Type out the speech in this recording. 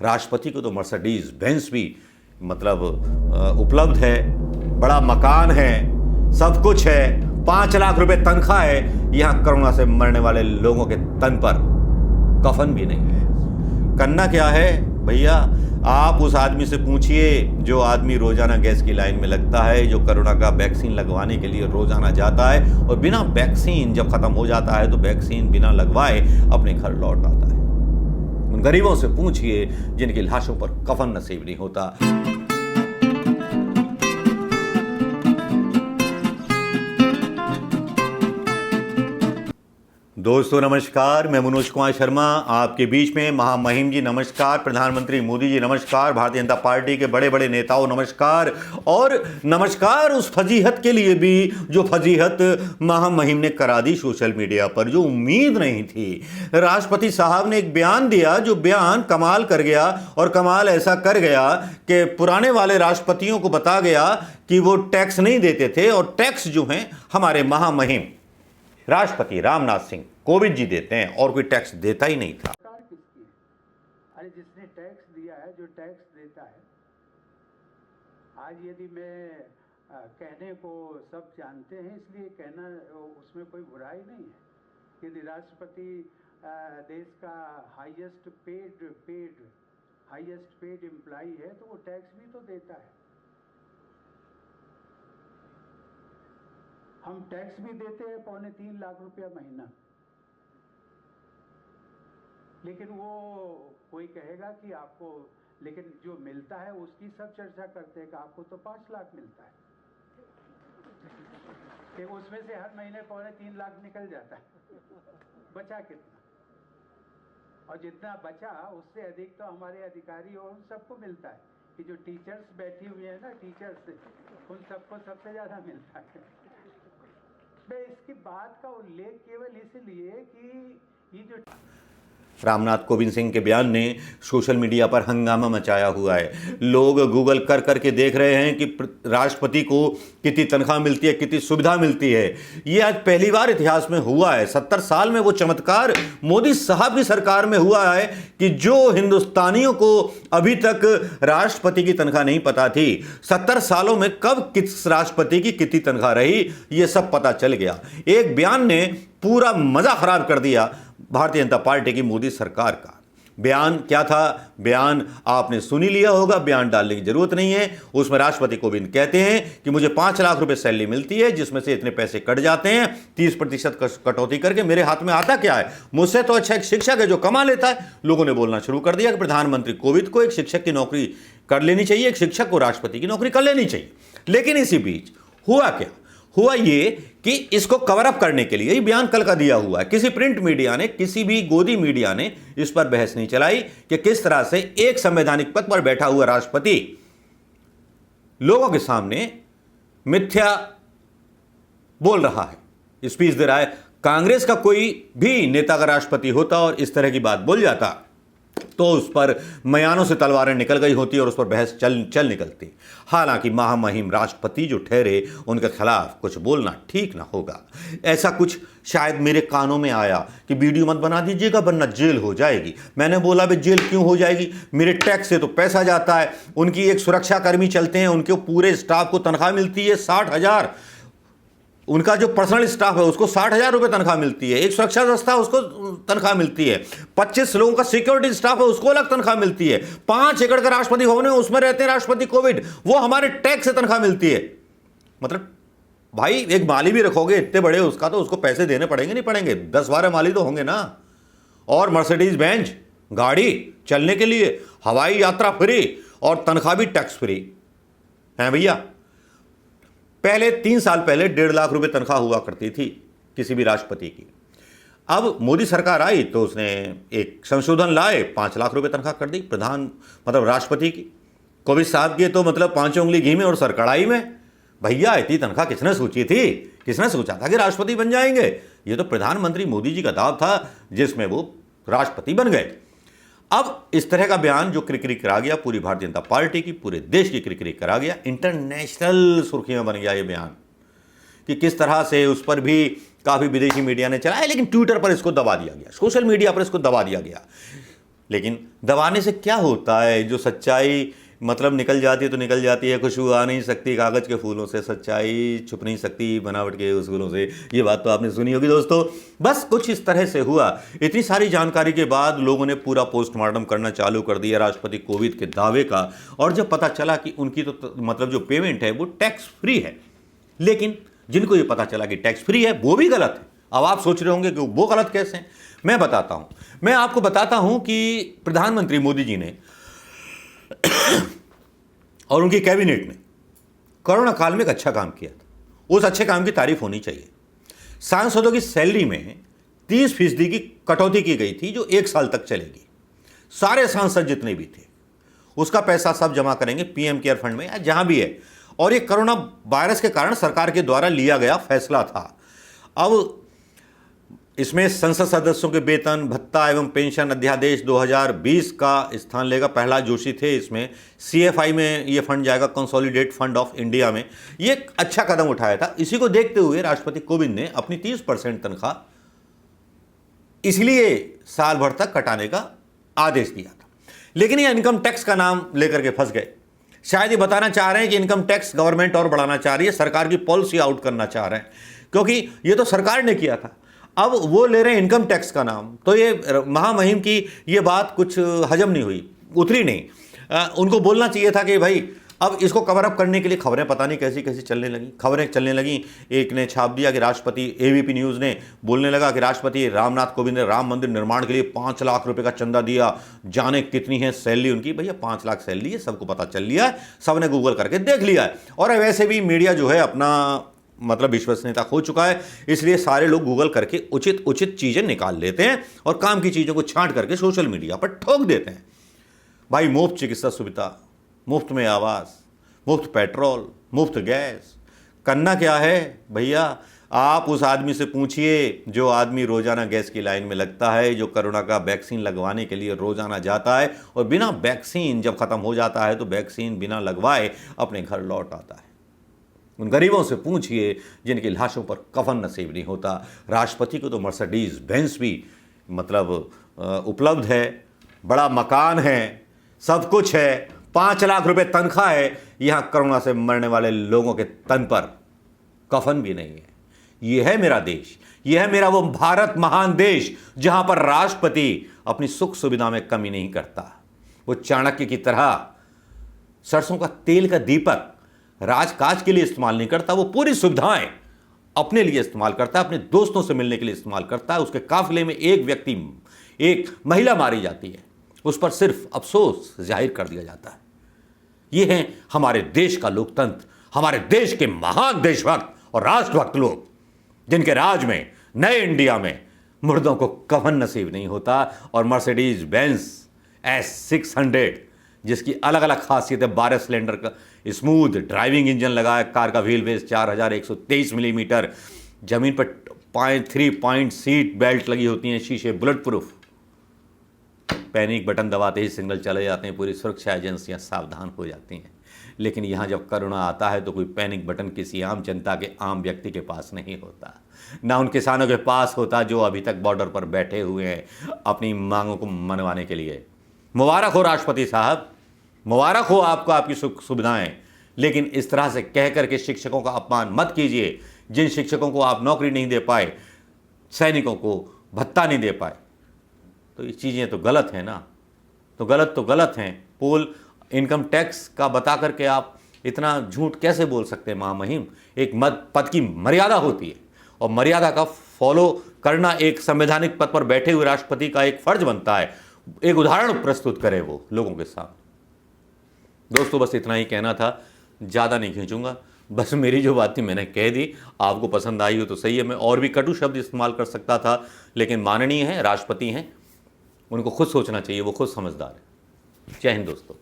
राष्ट्रपति को तो मर्सिडीज बेंज भी मतलब उपलब्ध है, बड़ा मकान है, सब कुछ है, 5 लाख रुपए तनख्वाह है। यहां कोरोना से मरने वाले लोगों के तन पर कफन भी नहीं है। करना क्या है भैया, आप उस आदमी से पूछिए जो आदमी रोजाना गैस की लाइन में लगता है, जो कोरोना का वैक्सीन लगवाने के लिए रोजाना जाता है और बिना वैक्सीन जब खत्म हो जाता है तो वैक्सीन बिना लगवाए अपने घर लौट आता है। उन गरीबों से पूछिए जिनकी लाशों पर कफन नसीब नहीं होता। दोस्तों नमस्कार, मैं मनोज कुमार शर्मा आपके बीच में। महामहिम जी नमस्कार, प्रधानमंत्री मोदी जी नमस्कार, भारतीय जनता पार्टी के बड़े बड़े नेताओं नमस्कार, और नमस्कार उस फजीहत के लिए भी जो फजीहत महामहिम ने करा दी सोशल मीडिया पर, जो उम्मीद नहीं थी। राष्ट्रपति साहब ने एक बयान दिया जो बयान कमाल कर गया, और कमाल ऐसा कर गया कि पुराने वाले राष्ट्रपतियों को बता गया कि वो टैक्स नहीं देते थे, और टैक्स जो हैं हमारे महामहिम राष्ट्रपति रामनाथ सिंह कोविंद जी देते हैं, और कोई टैक्स देता ही नहीं था। किसकी है? अरे जिसने टैक्स दिया है, जो टैक्स देता है। आज यदि मैं कहने को सब जानते हैं इसलिए कहना उसमें कोई बुराई नहीं है। यदि राष्ट्रपति देश का हाईएस्ट पेड एम्प्लॉई है तो वो टैक्स भी तो देता है। हम टैक्स भी देते हैं 2.25 लाख रुपया महीना, लेकिन वो कोई कहेगा कि आपको, लेकिन जो मिलता है उसकी सब चर्चा करते हैं कि आपको तो 5 लाख मिलता है, कि उसमें से हर महीने 2.25 लाख निकल जाता है, बचा कितना? और जितना बचा उससे अधिक तो हमारे अधिकारी और उन सबको मिलता है, कि जो टीचर्स बैठी हुई है ना, टीचर्स, उन सबको सबसे ज्यादा मिलता है। मैं इसकी बात का उल्लेख केवल इसलिए कि ये जो रामनाथ कोविंद सिंह के बयान ने सोशल मीडिया पर हंगामा मचाया हुआ है। लोग गूगल कर करके देख रहे हैं कि राष्ट्रपति को कितनी तनख्वाह मिलती है, कितनी सुविधा मिलती है। ये आज पहली बार इतिहास में हुआ है। 70 साल में वो चमत्कार मोदी साहब की सरकार में हुआ है कि जो हिंदुस्तानियों को अभी तक राष्ट्रपति की तनख्वाह नहीं पता थी, 70 सालों में कब किस राष्ट्रपति की कितनी तनख्वाह रही, ये सब पता चल गया। एक बयान ने पूरा मजा खराब कर दिया भारतीय जनता पार्टी की मोदी सरकार का। बयान क्या था? बयान आपने सुनी लिया होगा, बयान डालने की जरूरत नहीं है। उसमें राष्ट्रपति कोविंद कहते हैं कि मुझे 5 लाख रुपए सैलरी मिलती है, जिसमें से इतने पैसे कट जाते हैं, 30% कटौती करके। मेरे हाथ में आता क्या है? मुझसे तो अच्छा एक शिक्षक है जो कमा लेता है। लोगों ने बोलना शुरू कर दिया कि प्रधानमंत्री कोविंद को एक शिक्षक की नौकरी कर लेनी चाहिए, एक शिक्षक को राष्ट्रपति की नौकरी कर लेनी चाहिए। लेकिन इसी बीच हुआ क्या? हुआ ये कि इसको कवर अप करने के लिए ये बयान कल का दिया हुआ है। किसी प्रिंट मीडिया ने, किसी भी गोदी मीडिया ने इस पर बहस नहीं चलाई कि किस तरह से एक संवैधानिक पद पर बैठा हुआ राष्ट्रपति लोगों के सामने मिथ्या बोल रहा है, स्पीच दे रहा है। कांग्रेस का कोई भी नेता अगर राष्ट्रपति होता और इस तरह की बात बोल जाता तो उस पर मयानों से तलवारें निकल गई होती और उस पर बहस चल निकलती। हालांकि महामहिम राष्ट्रपति जो ठहरे, उनके खिलाफ कुछ बोलना ठीक ना होगा। ऐसा कुछ शायद मेरे कानों में आया कि वीडियो मत बना दीजिएगा वरना जेल हो जाएगी। मैंने बोला भाई जेल क्यों हो जाएगी? मेरे टैक्स से तो पैसा जाता है। उनकी एक सुरक्षा कर्मी चलते हैं, उनके पूरे स्टाफ को तनख्वाह मिलती है 60,000। उनका जो पर्सनल स्टाफ है उसको 60,000 रुपए तनख्वाह मिलती है। एक सुरक्षा संस्था उसको तनख्वाह मिलती है। 25 लोगों का सिक्योरिटी स्टाफ है, उसको अलग तनख्वाह मिलती है। 5 एकड़ का राष्ट्रपति भवन है, उसमें रहते हैं राष्ट्रपति कोविंद, वो हमारे टैक्स से तनख्वाह मिलती है। मतलब भाई एक माली भी रखोगे इतने बड़े, उसका तो उसको पैसे देने पड़ेंगे, नहीं पड़ेंगे? 10-12 माली तो होंगे ना। और मर्सिडीज बेंज गाड़ी चलने के लिए, हवाई यात्रा फ्री और तनख्वाह भी टैक्स फ्री है भैया। पहले 3 साल पहले 1.5 लाख रुपए तनख्वाह हुआ करती थी किसी भी राष्ट्रपति की। अब मोदी सरकार आई तो उसने एक संशोधन लाए, 5 लाख रुपए तनख्वाह कर दी मतलब राष्ट्रपति की। कोविंद साहब की तो मतलब 5 उंगली घी में और सर कढ़ाई में। भैया इतनी तनख्वाह किसने सोची थी? किसने सोचा था कि राष्ट्रपति बन जाएंगे? ये तो प्रधानमंत्री मोदी जी का दाव था जिसमें वो राष्ट्रपति बन गए। अब इस तरह का बयान जो क्रिकरी करा गया, पूरी भारतीय जनता पार्टी की, पूरे देश की क्रिकरी करा गया। इंटरनेशनल सुर्खियां बन गया ये बयान कि किस तरह से उस पर भी काफ़ी विदेशी मीडिया ने चलाया, लेकिन ट्विटर पर इसको दबा दिया गया, सोशल मीडिया पर इसको दबा दिया गया। लेकिन दबाने से क्या होता है? जो सच्चाई मतलब निकल जाती है तो निकल जाती है, खुशबू आ नहीं सकती कागज़ के फूलों से, सच्चाई छुप नहीं सकती बनावट के उसूलों से। ये बात तो आपने सुनी होगी दोस्तों। बस कुछ इस तरह से हुआ। इतनी सारी जानकारी के बाद लोगों ने पूरा पोस्टमार्टम करना चालू कर दिया राष्ट्रपति कोविंद के दावे का, और जब पता चला कि उनकी तो मतलब जो पेमेंट है वो टैक्स फ्री है, लेकिन जिनको ये पता चला कि टैक्स फ्री है वो भी गलत है। अब आप सोच रहे होंगे कि वो गलत कैसे हैं? मैं बताता हूं। मैं आपको बताता हूं कि प्रधानमंत्री मोदी जी ने और उनकी कैबिनेट ने कोरोना काल में एक अच्छा काम किया था। उस अच्छे काम की तारीफ होनी चाहिए। सांसदों की सैलरी में 30% की कटौती की गई थी, जो 1 साल तक चलेगी। सारे सांसद जितने भी थे उसका पैसा सब जमा करेंगे पीएम केयर फंड में या जहां भी है। और ये कोरोना वायरस के कारण सरकार के द्वारा लिया गया फैसला था। अब इसमें संसद सदस्यों के वेतन भत्ता एवं पेंशन अध्यादेश 2020 का स्थान लेगा। प्रहलाद जोशी थे इसमें। सीएफआई में ये फंड जाएगा, कंसोलिडेट फंड ऑफ इंडिया में। ये एक अच्छा कदम उठाया था। इसी को देखते हुए राष्ट्रपति कोविंद ने अपनी 30% तनख्वाह इसलिए साल भर तक कटाने का आदेश दिया था। लेकिन ये इनकम टैक्स का नाम लेकर के फंस गए। शायद ये बताना चाह रहे हैं कि इनकम टैक्स गवर्नमेंट और बढ़ाना चाह रही है, सरकार की पॉलिसी आउट करना चाह रहे हैं, क्योंकि ये तो सरकार ने किया था। अब वो ले रहे हैं इनकम टैक्स का नाम। तो ये महामहिम की ये बात कुछ हजम नहीं हुई, उतरी नहीं। उनको बोलना चाहिए था कि भाई अब इसको कवर अप करने के लिए खबरें पता नहीं कैसी कैसी खबरें चलने लगी। एक ने छाप दिया कि राष्ट्रपति, एबीपी न्यूज़ ने बोलने लगा कि राष्ट्रपति रामनाथ कोविंद ने राम मंदिर निर्माण के लिए 5 लाख रुपए का चंदा दिया। जाने कितनी है सैलरी उनकी? भैया 5 लाख सैलरी है, सबको पता चल लिया है, सबने गूगल करके देख लिया है। और वैसे भी मीडिया जो है अपना मतलब विश्वसनीयता खो चुका है, इसलिए सारे लोग गूगल करके उचित चीज़ें निकाल लेते हैं और काम की चीज़ों को छांट करके सोशल मीडिया पर ठोक देते हैं। भाई मुफ्त चिकित्सा सुविधा, मुफ्त में आवास, मुफ्त पेट्रोल, मुफ्त गैस। करना क्या है भैया? आप उस आदमी से पूछिए जो आदमी रोजाना गैस की लाइन में लगता है, जो कोरोना का वैक्सीन लगवाने के लिए रोजाना जाता है और बिना वैक्सीन जब खत्म हो जाता है तो वैक्सीन बिना लगवाए अपने घर लौट आता है। उन गरीबों से पूछिए जिनकी लाशों पर कफन नसीब नहीं होता। राष्ट्रपति को तो मर्सिडीज बेंज भी मतलब उपलब्ध है, बड़ा मकान है, सब कुछ है, 5 लाख रुपए तनख्वाह है। यहां कोरोना से मरने वाले लोगों के तन पर कफन भी नहीं है। यह है मेरा देश, यह है मेरा वो भारत महान देश जहां पर राष्ट्रपति अपनी सुख सुविधा में कमी नहीं करता। वो चाणक्य की तरह सरसों का तेल का दीपक राजकाज के लिए इस्तेमाल नहीं करता। वो पूरी सुविधाएं अपने लिए इस्तेमाल करता है, अपने दोस्तों से मिलने के लिए इस्तेमाल करता है। उसके काफिले में एक महिला मारी जाती है, उस पर सिर्फ अफसोस जाहिर कर दिया जाता है। ये हैं हमारे देश का लोकतंत्र, हमारे देश के महान देशभक्त और राष्ट्रभक्त लोग, जिनके राज में नए इंडिया में मुर्दों को कफन नसीब नहीं होता। और मर्सिडीज बेंज S600 जिसकी अलग अलग खासियत है, 12 सिलेंडर का स्मूथ ड्राइविंग इंजन लगा है, कार का व्हील बेस 4123 मिलीमीटर, जमीन पर 3 पॉइंट सीट बेल्ट लगी होती हैं, शीशे बुलेट प्रूफ, पैनिक बटन दबाते ही सिग्नल चले जाते हैं, पूरी सुरक्षा एजेंसियां सावधान हो जाती हैं। लेकिन यहाँ जब कोरोना आता है तो कोई पैनिक बटन किसी आम जनता के, आम व्यक्ति के पास नहीं होता, ना उन किसानों के पास होता जो अभी तक बॉर्डर पर बैठे हुए हैं अपनी मांगों को मनवाने के लिए। मुबारक हो राष्ट्रपति साहब, मुबारक हो आपको, आपकी सुख सुविधाएं। लेकिन इस तरह से कह करके शिक्षकों का अपमान मत कीजिए। जिन शिक्षकों को आप नौकरी नहीं दे पाए, सैनिकों को भत्ता नहीं दे पाए, तो ये चीज़ें तो गलत हैं ना। तो गलत हैं। पोल इनकम टैक्स का बता करके आप इतना झूठ कैसे बोल सकते हैं महामहिम? एक पद की मर्यादा होती है और मर्यादा का फॉलो करना एक संवैधानिक पद पर बैठे हुए राष्ट्रपति का एक फर्ज बनता है। एक उदाहरण प्रस्तुत करें वो लोगों के साथ। दोस्तों बस इतना ही कहना था, ज़्यादा नहीं खींचूंगा। बस मेरी जो बात थी मैंने कह दी, आपको पसंद आई हो तो सही है। मैं और भी कटु शब्द इस्तेमाल कर सकता था, लेकिन माननीय हैं, राष्ट्रपति हैं, उनको खुद सोचना चाहिए, वो खुद समझदार है। जय हिंद दोस्तों।